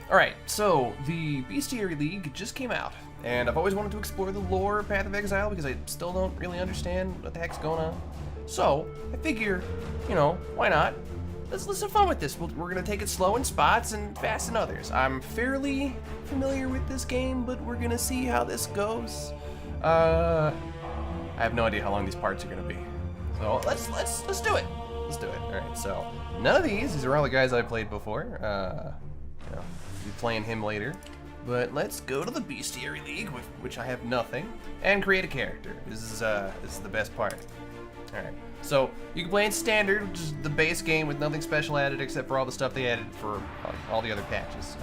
Alright, so the Bestiary League just came out, and I've always wanted to explore the lore of Path of Exile because I still don't really understand what the heck's going on. So, I figure, you know, why not? Let's have fun with this. We're gonna take it slow in spots and fast in others. I'm fairly familiar with this game, but we're gonna see how this goes. I have no idea how long these parts are gonna be. So let's do it. Let's do it. Alright, so none of these are all the guys I've played before. You know, be playing him later. But let's go to the Bestiary League, with which I have nothing, and create a character. This is the best part. Alright, so you can play in standard, which is the base game with nothing special added except for all the stuff they added for all the other patches.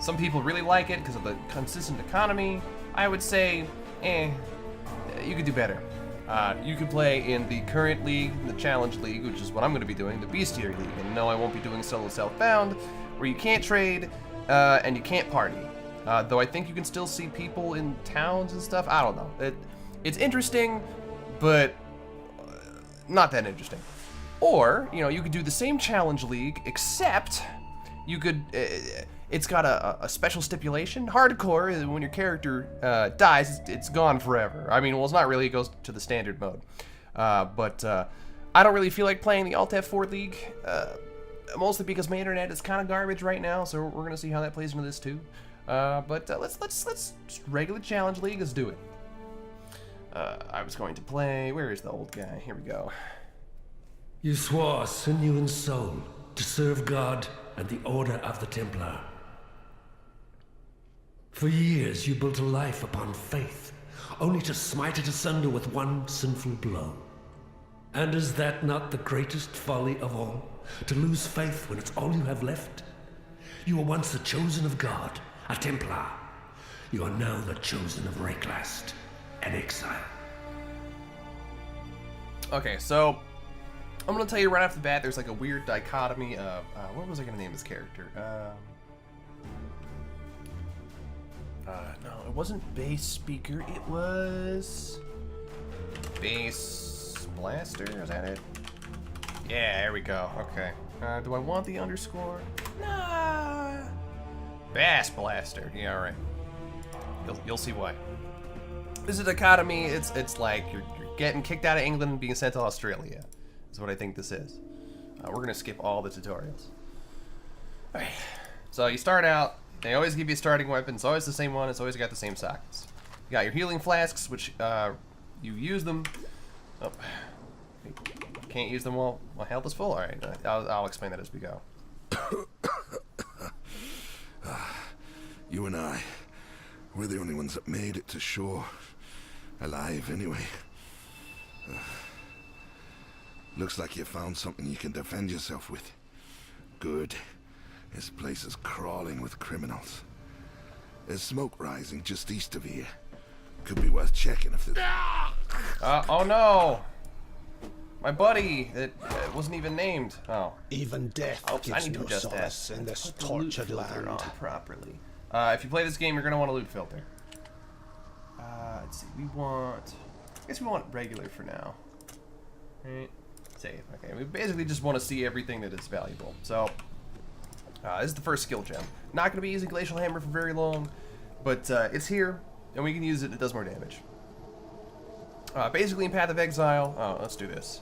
Some people really like it because of the consistent economy. I would say, you could do better. You could play in the current league, the challenge league, which is what I'm going to be doing, the Bestiary League. And no, I won't be doing solo self-bound, where you can't trade and you can't party. Though I think you can still see people in towns and stuff. I don't know. It's interesting, but not that interesting. Or, you know, you could do the same challenge league, except you could, it's got a special stipulation. Hardcore, when your character dies, it's gone forever. I mean, well, it's not really, it goes to the standard mode. But I don't really feel like playing the Alt F4 league, mostly because my internet is kind of garbage right now, so we're gonna see how that plays into this too. But let's just regular challenge league, let's do it. I was going to play, where is the old guy? Here we go. You swore sinew and soul to serve God and the Order of the Templar. For years you built a life upon faith, only to smite it asunder with one sinful blow. And is that not the greatest folly of all? To lose faith when it's all you have left? You were once the chosen of God, a Templar. You are now the chosen of Rayclast, an exile. Okay, so I'm gonna tell you right off the bat, there's like a weird dichotomy of what was I gonna name this character? No, it wasn't bass speaker. It was bass blaster. Is that it? Yeah, there we go. Okay. Do I want the underscore? Nah. Bass blaster. Yeah, all right. You'll see why. This is a dichotomy. It's like you're getting kicked out of England and being sent to Australia. Is what I think this is. We're gonna skip all the tutorials. All right. So you start out. They always give you a starting weapon. It's always the same one. It's always got the same sockets. You got your healing flasks, which you use them. Oh, can't use them while health is full. All right, I'll explain that as we go. You and I, we're the only ones that made it to shore. Alive, anyway. Looks like you found something you can defend yourself with. Good. This place is crawling with criminals. There's smoke rising just east of here. Could be worth checking if there's... Oh no! My buddy, it wasn't even named. Oh. Even death gives no solace in this tortured land. On properly. If you play this game, you're gonna want a loot filter. Let's see. I guess we want regular for now. Right. Save. Okay. We basically just want to see everything that is valuable. So. This is the first skill gem. Not going to be using Glacial Hammer for very long, but it's here, and we can use it. It does more damage. Basically, in Path of Exile, let's do this.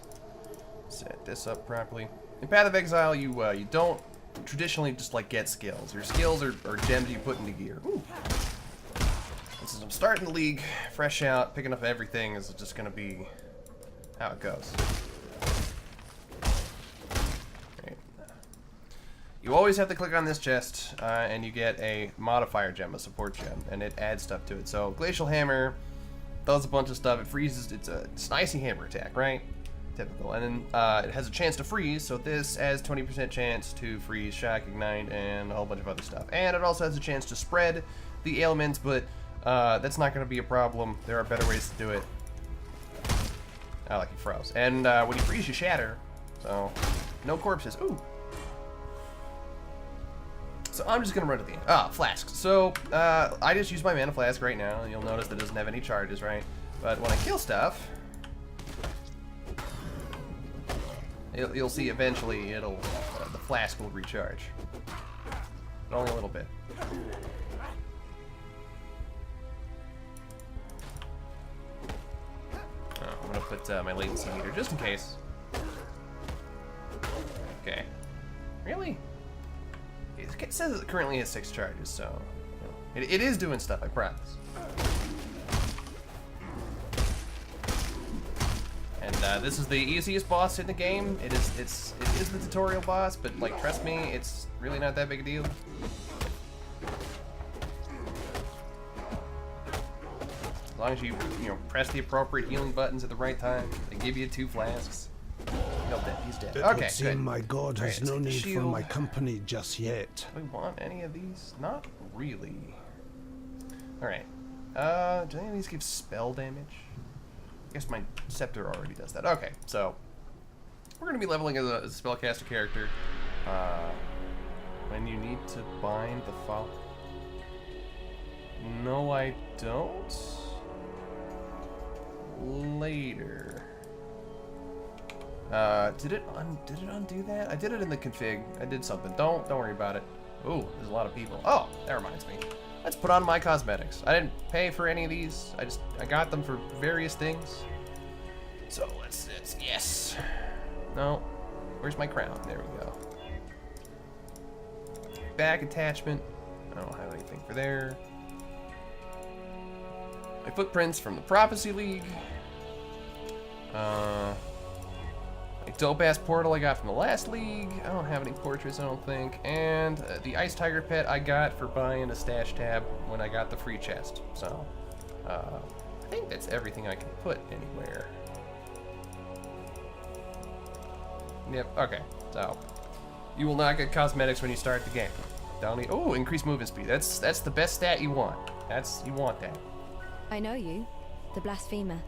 Set this up properly. In Path of Exile, you don't traditionally just like get skills. Your skills are gems you put into gear. Ooh. And since I'm starting the league, fresh out, picking up everything is just going to be how it goes. You always have to click on this chest, and you get a modifier gem, a support gem, and it adds stuff to it. So Glacial Hammer does a bunch of stuff. It freezes. It's a icy hammer attack, right? Typical. And then it has a chance to freeze. So this adds 20% chance to freeze, shock, ignite, and a whole bunch of other stuff. And it also has a chance to spread the ailments, but that's not going to be a problem. There are better ways to do it. I like you froze. And when you freeze, you shatter. So no corpses. Ooh. So I'm just gonna run to the end. Flasks. So I just use my mana flask right now, and you'll notice that it doesn't have any charges, right? But when I kill stuff, you'll see eventually the flask will recharge. but only a little bit. Oh, I'm gonna put my latency meter just in case. Okay. Really? It says it currently has 6 charges, so it is doing stuff, I promise. And this is the easiest boss in the game. It is the tutorial boss, but like trust me, it's really not that big a deal. As long as you press the appropriate healing buttons at the right time, they give you 2 flasks. No, dead. He's dead. It Okay, would seem good. my god has Alright, no let's take the need for my shield. company just yet. Do we want any of these? Not really. Alright. Do any of these give spell damage? I guess my scepter already does that. Okay, so we're going to be leveling as a spellcaster character. When you need to bind the follow. No, I don't. Later. Did it undo that? I did it in the config. I did something. Don't worry about it. Ooh, there's a lot of people. Oh, that reminds me. Let's put on my cosmetics. I didn't pay for any of these. I got them for various things. So let's yes. No. Where's my crown? There we go. Back attachment. I don't have anything for there. My footprints from the Prophecy League. A dope-ass portal I got from the last league. I don't have any portraits, I don't think. And the Ice Tiger pet I got for buying a stash tab when I got the free chest. So, I think that's everything I can put anywhere. Yep, okay. So, you will not get cosmetics when you start the game. Don't need, oh, increased movement speed. That's the best stat you want. You want that. I know you, the blasphemer.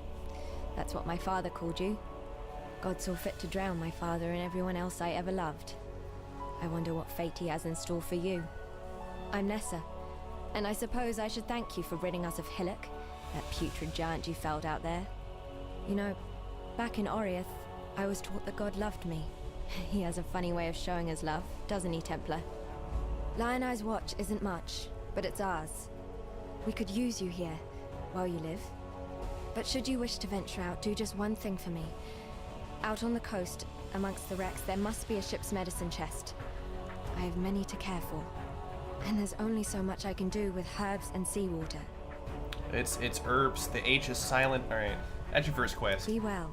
That's what my father called you. God saw fit to drown my father and everyone else I ever loved. I wonder what fate he has in store for you. I'm Nessa, and I suppose I should thank you for ridding us of Hillock, that putrid giant you felled out there. You know, back in Oriath, I was taught that God loved me. He has a funny way of showing his love, doesn't he, Templar? Lion Eye's watch isn't much, but it's ours. We could use you here, while you live. But should you wish to venture out, do just one thing for me. Out on the coast, amongst the wrecks, there must be a ship's medicine chest. I have many to care for, and there's only so much I can do with herbs and seawater. It's herbs. The H is silent. All right, that's your first quest. Be well.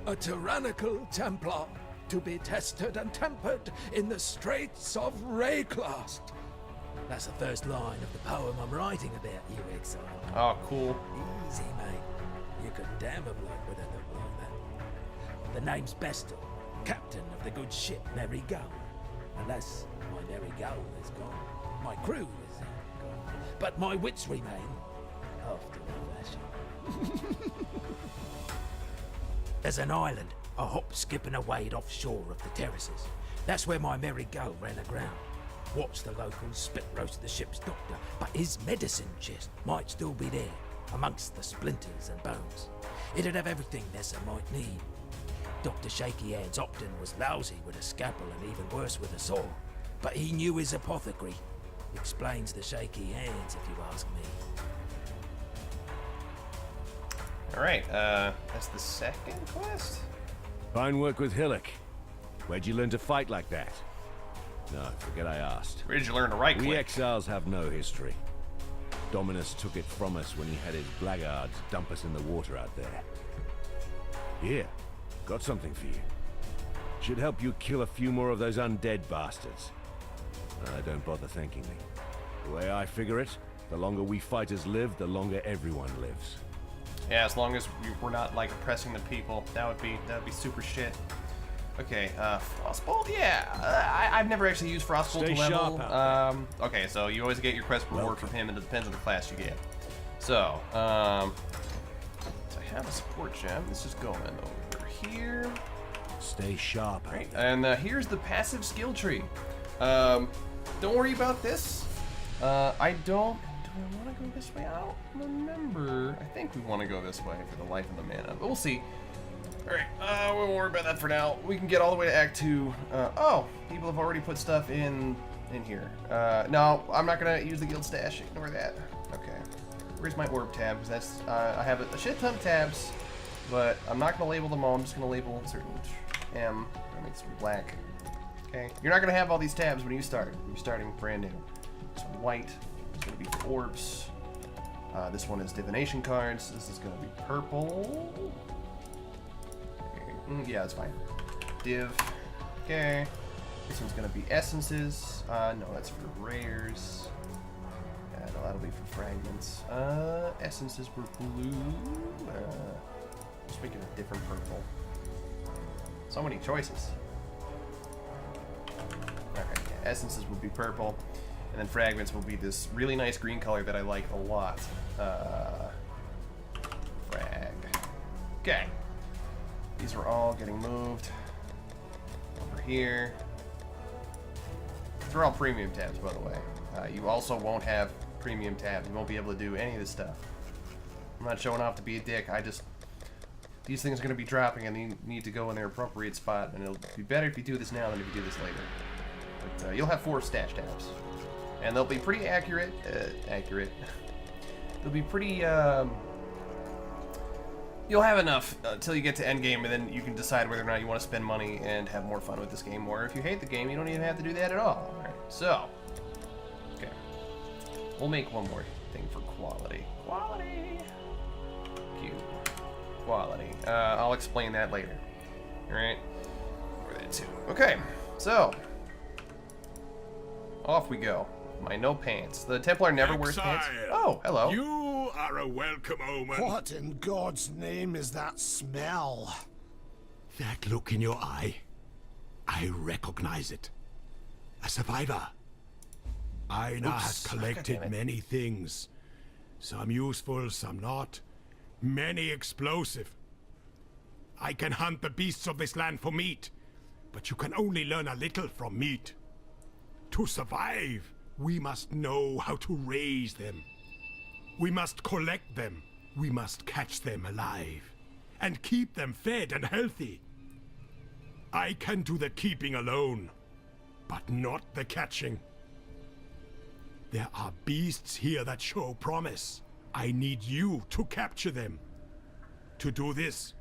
A tyrannical Templar, to be tested and tempered in the straits of Rayclast. That's the first line of the poem I'm writing about you, exile. Oh, cool. Easy, mate. You could damn a bloke with a look like that. The name's Bestiary, captain of the good ship Merry Go. Unless my Merry Go is gone. My crew is gone. But my wits remain, after a fashion. There's an island, a hop, skip and a wade offshore of the terraces. That's where my Merry Go ran aground. Watched the locals spit roast the ship's doctor, but his medicine chest might still be there, amongst the splinters and bones. It'd have everything Nessa might need. Dr. Shaky Hands Opton was lousy with a scalpel and even worse with a saw, but he knew his apothecary. Explains the shaky hands, if you ask me. All right, that's the second quest. Fine work with Hillock. Where'd you learn to fight like that? No, forget I asked. Where did you learn to right We click? exiles have no history. Dominus took it from us when he had his blackguards dump us in the water out there. Here, got something for you. Should help you kill a few more of those undead bastards. Don't bother thanking me. The way I figure it, the longer we fighters live, the longer everyone lives. Yeah, as long as we're not like oppressing the people, that would be super shit. Okay, Frostbolt? Yeah, I've never actually used Frostbolt Stay to level. sharp out Okay, so you always get your quest reward from him, and it depends on the class you get. So, so I have a support gem. This is going over here. Stay sharp. Right, and here's the passive skill tree. Don't worry about this. Do I want to go this way? I don't remember. I think we want to go this way for the life of the mana, but we'll see. Alright, we won't worry about that for now. We can get all the way to Act 2. Oh, people have already put stuff in in here. No, I'm not gonna use the guild stash. Ignore that. Okay. Where's my orb tab? Because that's I have a shit ton of tabs, but I'm not gonna label them all. I'm just gonna label certain M. That makes them black. Okay. You're not gonna have all these tabs when you start. You're starting brand new. So white is gonna be for orbs. This one is divination cards. This is gonna be purple. Okay. Yeah, that's fine. Div. Okay. This one's gonna be essences. No, that's for rares. Yeah, no, that'll be for fragments. Essences were blue. Let's make it a different purple. So many choices. Okay, yeah, essences will be purple, and then fragments will be this really nice green color that I like a lot. Frag. Okay. These are all getting moved over here. These are all premium tabs, by the way. You also won't have premium tabs. You won't be able to do any of this stuff. I'm not showing off to be a dick. These things are going to be dropping and they need to go in their appropriate spot, and it'll be better if you do this now than if you do this later. But you'll have 4 stash tabs. And they'll be pretty accurate. They'll be pretty, you'll have enough until you get to endgame, and then you can decide whether or not you want to spend money and have more fun with this game, or if you hate the game, you don't even have to do that at all. Alright, so, okay. We'll make one more thing for quality. Quality! Cute. Quality. I'll explain that later. Alright? Or that too. Okay, so. Off we go. My no pants. The Templar never wears pants. Oh, hello. You are a welcome omen. What in God's name is that smell? That look in your eye, I recognize it. A survivor. Aina has collected many things. Some useful, some not. Many explosive. I can hunt the beasts of this land for meat, but you can only learn a little from meat. To survive, we must know how to raise them. We must collect them. We must catch them alive. And keep them fed and healthy. I can do the keeping alone, but not the catching. There are beasts here that show promise. I need you to capture them. To do this,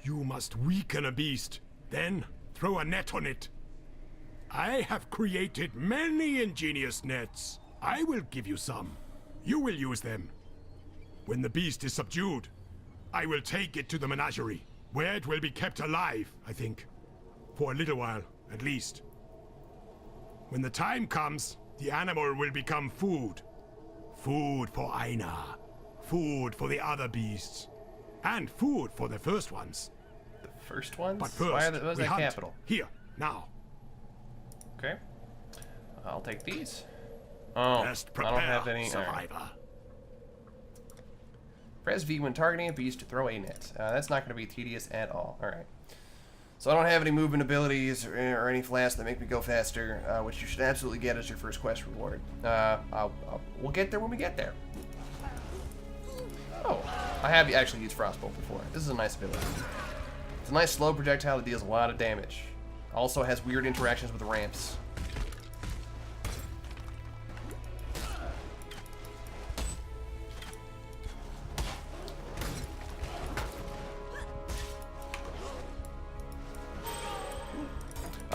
you must weaken a beast, then throw a net on it. I have created many ingenious nets. I will give you some. You will use them. When the beast is subdued, I will take it to the menagerie, where it will be kept alive, I think. For a little while, at least. When the time comes, the animal will become food. Food for Aina. Food for the other beasts. And food for the first ones. The first ones? But first, why was we that hunt. capital? Here, now. Okay. I'll take these. Oh, Best I don't have prepare, any. survivor. Right. Press V when targeting a beast to throw a net. That's not going to be tedious at all. Alright. So I don't have any movement abilities or any flasks that make me go faster, which you should absolutely get as your first quest reward. We'll get there when we get there. Oh, I have actually used Frostbolt before. This is a nice ability. It's a nice slow projectile that deals a lot of damage. Also has weird interactions with ramps.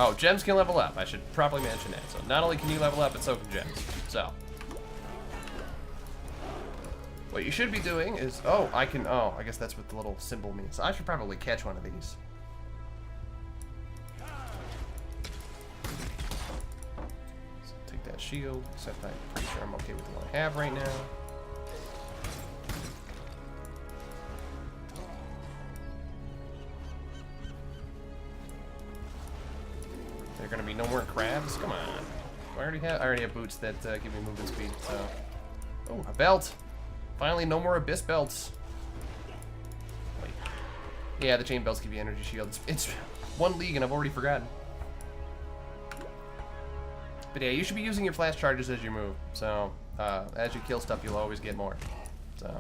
Oh, gems can level up. I should probably mention that. So not only can you level up, but so can gems. So what you should be doing is, I guess that's what the little symbol means. So I should probably catch one of these. So take that shield, except I'm pretty sure I'm okay with the one I have right now. There are gonna be no more crabs? Come on. I already have boots that give me movement speed, so. Oh, a belt! Finally, no more abyss belts. Wait. Yeah, the chain belts give you energy shields. It's 1 league and I've already forgotten. But yeah, you should be using your flash charges as you move. So, as you kill stuff, you'll always get more. So.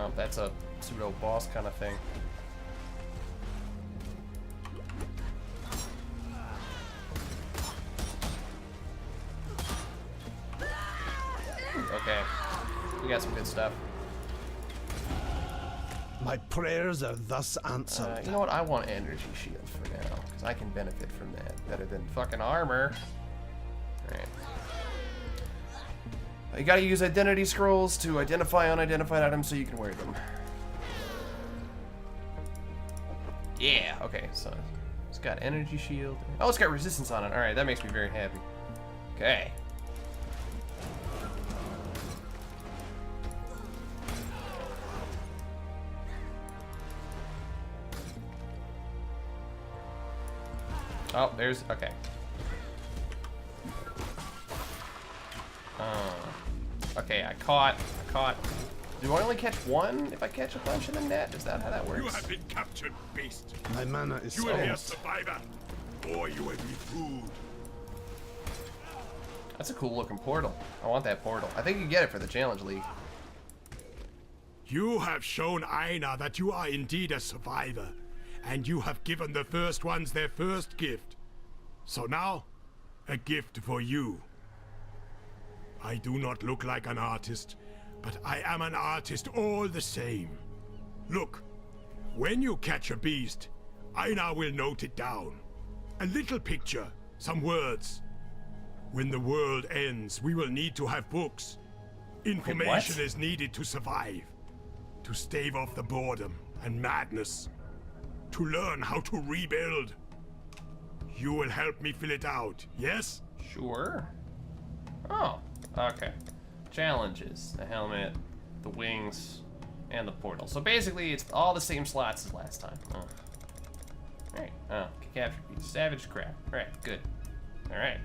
Oh, that's a pseudo boss kind of thing. Okay, we got some good stuff. My prayers are thus answered. You know what? I want energy shield for now, because I can benefit from that better than fucking armor. Alright. You gotta use identity scrolls to identify unidentified items so you can wear them. Yeah, okay, so it's got energy shield. Oh, it's got resistance on it. Alright, that makes me very happy. Okay. Oh, there's, okay. Okay, I caught. Do I only catch one if I catch a bunch in the net? Is that how that works? You have been captured, beast. My mana is You will be a spent. survivor, or you will be food. That's a cool looking portal. I want that portal. I think you get it for the Challenge League. You have shown Aina that you are indeed a survivor, and you have given the first ones their first gift. So now, a gift for you. I do not look like an artist, but I am an artist all the same. Look, when you catch a beast, Aina will note it down. A little picture, some words. When the world ends, we will need to have books. Information is needed to survive. To stave off the boredom and madness. To learn how to rebuild. You will help me fill it out, yes? Sure. Oh, okay. Challenges. The helmet, the wings, and the portal. So basically, it's all the same slots as last time. Oh. Alright. Oh, capture piece. Savage crab. Alright, good. Alright.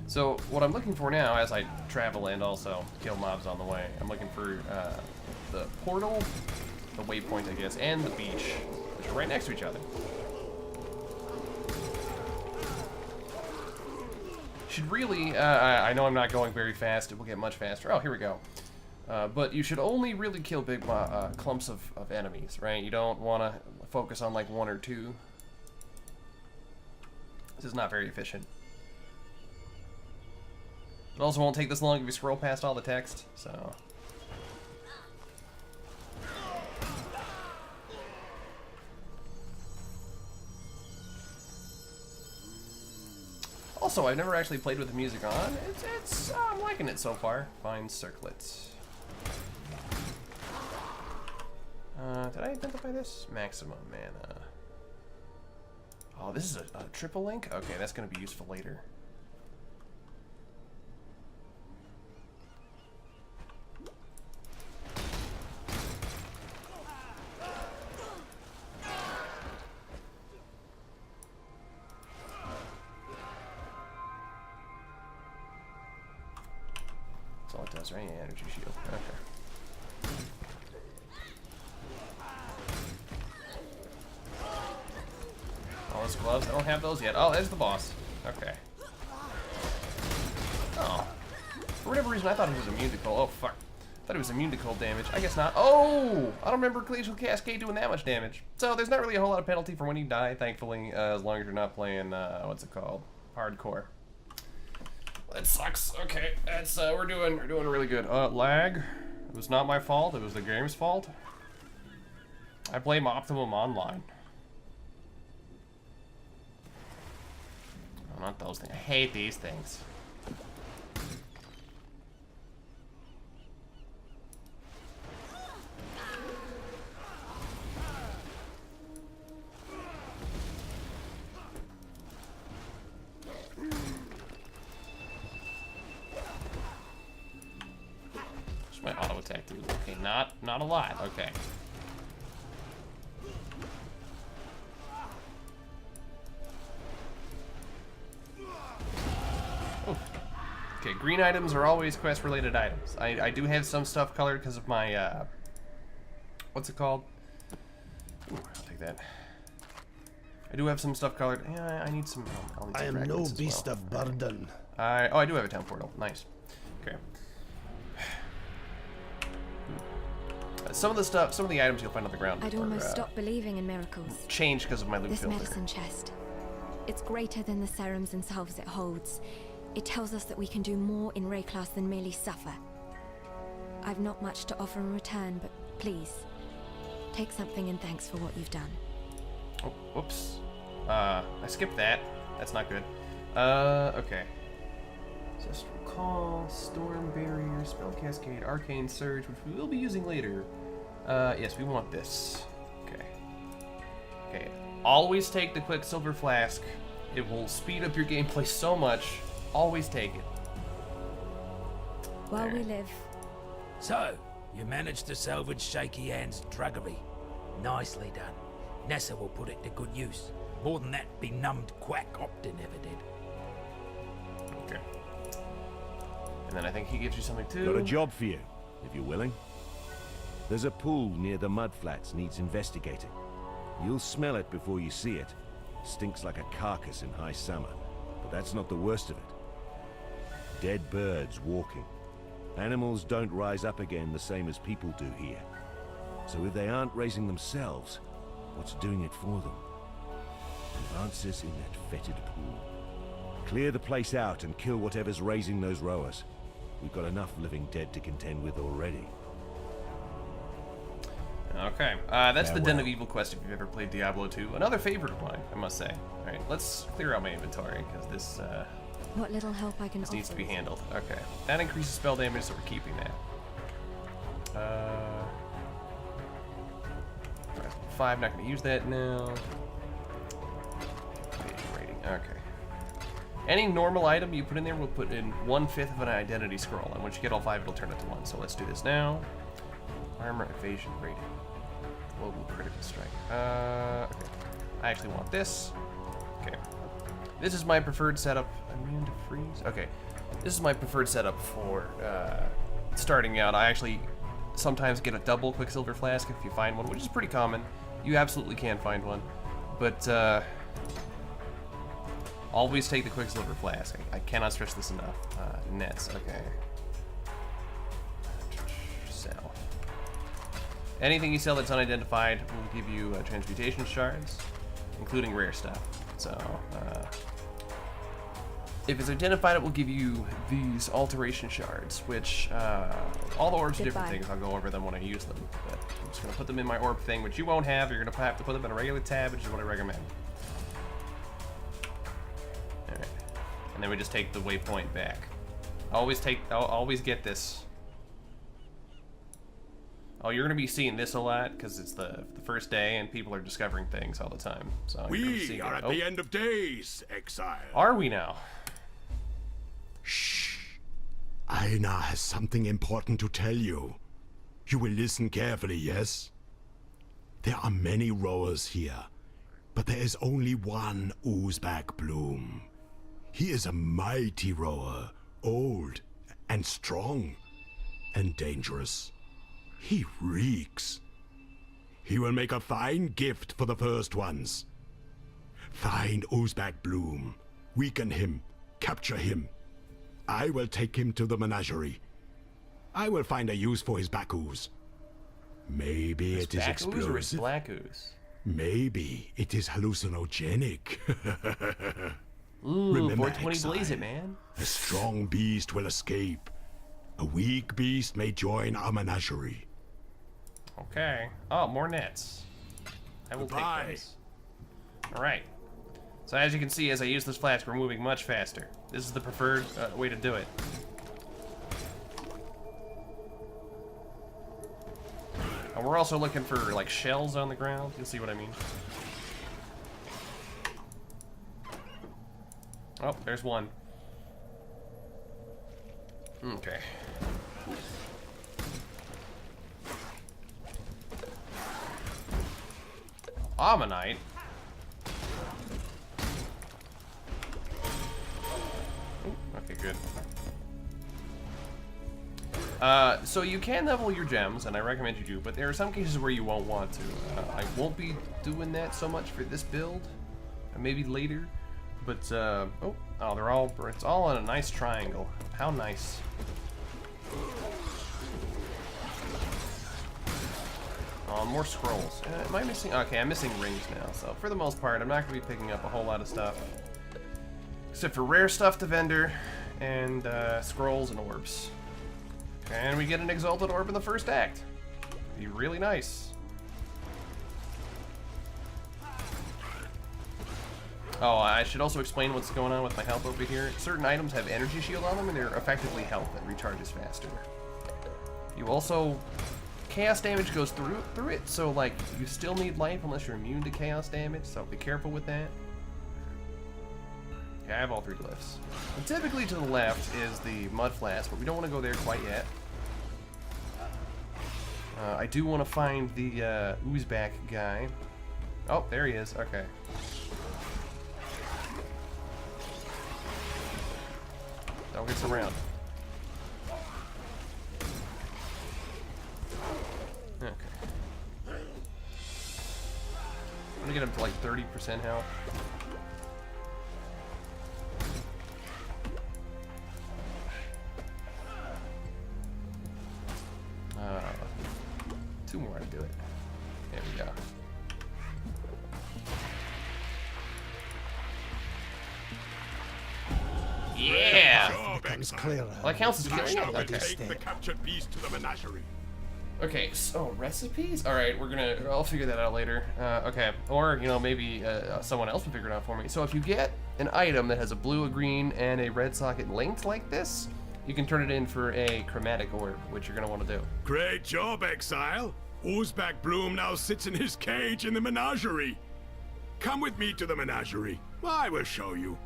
So, what I'm looking for now, as I travel and also kill mobs on the way, I'm looking for the portal, the waypoint, I guess, and the beach, which are right next to each other. Should really, I know I'm not going very fast, it will get much faster. Oh, here we go. But you should only really kill big clumps of enemies, right? You don't want to focus on like one or two. This is not very efficient. It also won't take this long if you scroll past all the text, so... Also, I've never actually played with the music on. I'm liking it so far. Find circlets. Did I identify this? Maximum mana. Oh, this is a triple link? Okay, that's gonna be useful later. That's all it does, right? Yeah, energy shield. Okay. All those gloves, I don't have those yet. Oh, there's the boss. Okay. Oh. For whatever reason, I thought he was immune to cold. Oh, fuck. I thought he was immune to cold damage. I guess not. Oh! I don't remember Glacial Cascade doing that much damage. So there's not really a whole lot of penalty for when you die, thankfully, as long as you're not playing, what's it called? Hardcore. That sucks. Okay, that's we're doing really good. Lag. It was not my fault. It was the game's fault. I blame Optimum Online. Oh, not those things. I hate these things. My auto attack do. Okay, not a lot. Okay. Oof. Okay, green items are always quest-related items. I do have some stuff colored because of my what's it called? Ooh, I'll take that. I do have some stuff colored. Yeah, I need some. I'll need some I am no fragments as beast well. of burden. I do have a town portal. Nice. Okay. Some of the items you'll find on the ground I'd almost stopped believing in miracles. change because of my loot This filter. medicine chest. It's greater than the serums and salves it holds. It tells us that we can do more in Rayclass than merely suffer. I've not much to offer in return, but please, take something in thanks for what you've done. Oh, whoops. I skipped that. That's not good. Okay. Ancestral Call, Storm Barrier, Spell Cascade, Arcane Surge, which we will be using later. Yes, we want this. Okay. Okay. Always take the Quicksilver Flask. It will speed up your gameplay so much. Always take it. While we live, So, you managed to salvage Shaky Hand's druggery. Nicely done. Nessa will put it to good use. More than that benumbed quack Optin ever did. Okay. And then I think he gives you something too. Got a job for you, if you're willing. There's a pool near the mudflats needs investigating. You'll smell it before you see it. Stinks like a carcass in high summer, but that's not the worst of it. Dead birds walking. Animals don't rise up again the same as people do here. So if they aren't raising themselves, what's doing it for them? The answer's in that fetid pool. Clear the place out and kill whatever's raising those rowers. We've got enough living dead to contend with already. Okay, that's the Den Farewell. of Evil quest if you've ever played Diablo 2. Another favorite of mine, I must say. Alright, let's clear out my inventory, because this what little help I can offer needs to be is- handled. Okay, that increases spell damage, so we're keeping that. 5, not going to use that now. Page rating, okay. Any normal item you put in there will put in 1/5 of an identity scroll, and once you get all 5, it'll turn it to 1. So let's do this now. Armor evasion rating. Global critical strike. Okay. I actually want this. Okay. This is my preferred setup. Immune to freeze. Okay. This is my preferred setup for starting out. I actually sometimes get a double Quicksilver Flask if you find one, which is pretty common. You absolutely can find one. But always take the Quicksilver Flask. I cannot stress this enough. Nets. Okay. Sell. Anything you sell that's unidentified will give you transmutation shards, including rare stuff. So, if it's identified, it will give you these alteration shards, which, all the orbs are different Goodbye. things. I'll go over them when I use them. But I'm just going to put them in my orb thing, which you won't have. You're going to have to put them in a regular tab, which is what I recommend. Alright. And then we just take the waypoint back. I'll always get this. Oh, you're gonna be seeing this a lot because it's the first day and people are discovering things all the time. So you're gonna be We seeing are it. at the end of days, Exile. Are we now? Shh. Aina has something important to tell you. You will listen carefully, yes? There are many rowers here, but there is only one Uzbek Bloom. He is a mighty rower, old and strong and dangerous. He reeks. He will make a fine gift for the first ones. Find Uzbek Bloom, weaken him, capture him. I will take him to the menagerie. I will find a use for his back ooze. Maybe it is Back ooze or is explosive. black ooze? Maybe it is hallucinogenic. Ooh, Remember 420 blaze exile. it, man. A strong beast will escape. A weak beast may join our menagerie. Okay. Oh, more nets. I will Goodbye. take those. Alright. So as you can see, as I use this flask, we're moving much faster. This is the preferred way to do it. And we're also looking for, like, shells on the ground. You'll see what I mean. Oh, there's one. Okay. Ammonite? Ooh, okay, good. So you can level your gems, and I recommend you do, but there are some cases where you won't want to. I won't be doing that so much for this build. maybe later. But oh, it's all in a nice triangle. How nice. Oh, more scrolls. Am I missing? Okay, I'm missing rings now. So for the most part, I'm not going to be picking up a whole lot of stuff, except for rare stuff to vendor and scrolls and orbs. And we get an exalted orb in the first act. Be really nice. Oh, I should also explain what's going on with my health over here. Certain items have energy shield on them, and they're effectively health that recharges faster. You also... Chaos damage goes through it, so like, you still need life unless you're immune to chaos damage, so be careful with that. Okay, I have all 3 glyphs. And typically to the left is the mud flask, but we don't want to go there quite yet. I do want to find the ooze-back guy. Oh, there he is. Okay. Don't get around. Okay. I'm gonna get him to like 30% health. Two more to do it. There we go. Yeah! Becomes clearer. Well, that counts as killing it? Okay. Take the captured beast to the menagerie. Okay, so recipes? Alright, I'll figure that out later. Okay, or, you know, maybe someone else will figure it out for me. So if you get an item that has a blue, a green, and a red socket linked like this, you can turn it in for a chromatic orb, which you're going to want to do. Great job, Exile. Uzbek Bloom now sits in his cage in the menagerie. Come with me to the menagerie. I will show you.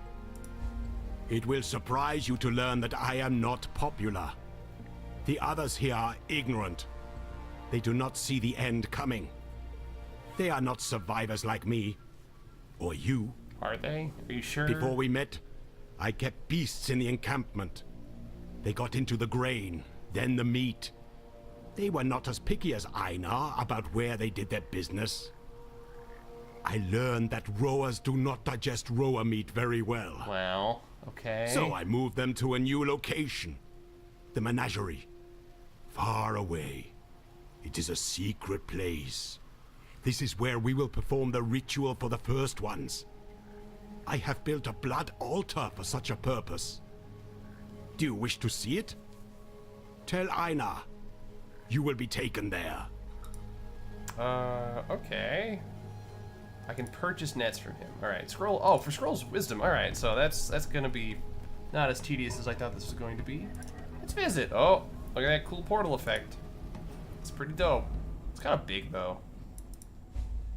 It will surprise you to learn that I am not popular. The others here are ignorant. They do not see the end coming. They are not survivors like me. Or you. Are they? Are you sure? Before we met, I kept beasts in the encampment. They got into the grain, then the meat. They were not as picky as Einar about where they did their business. I learned that rowers do not digest rower meat very well. Well, okay. So I moved them to a new location. The menagerie. Far away. It is a secret place. This is where we will perform the ritual for the first ones. I have built a blood altar for such a purpose. Do you wish to see it? Tell Einar. You will be taken there. Okay. I can purchase nets from him. Alright, scroll. Oh, for Scroll's Wisdom. Alright, so that's gonna be not as tedious as I thought this was going to be. Let's visit. Oh, look at that cool portal effect. It's pretty dope. It's kind of big, though.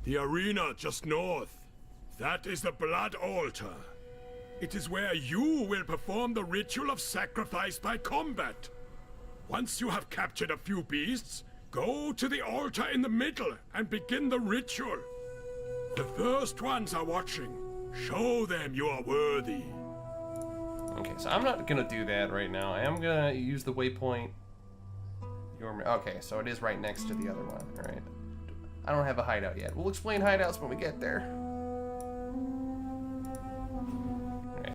The arena just north. That is the blood altar. It is where you will perform the ritual of sacrifice by combat. Once you have captured a few beasts, go to the altar in the middle and begin the ritual. The first ones are watching. Show them you are worthy. Okay, so I'm not gonna do that right now. I am gonna use the waypoint. Okay, so it is right next to the other one. Alright. I don't have a hideout yet. We'll explain hideouts when we get there.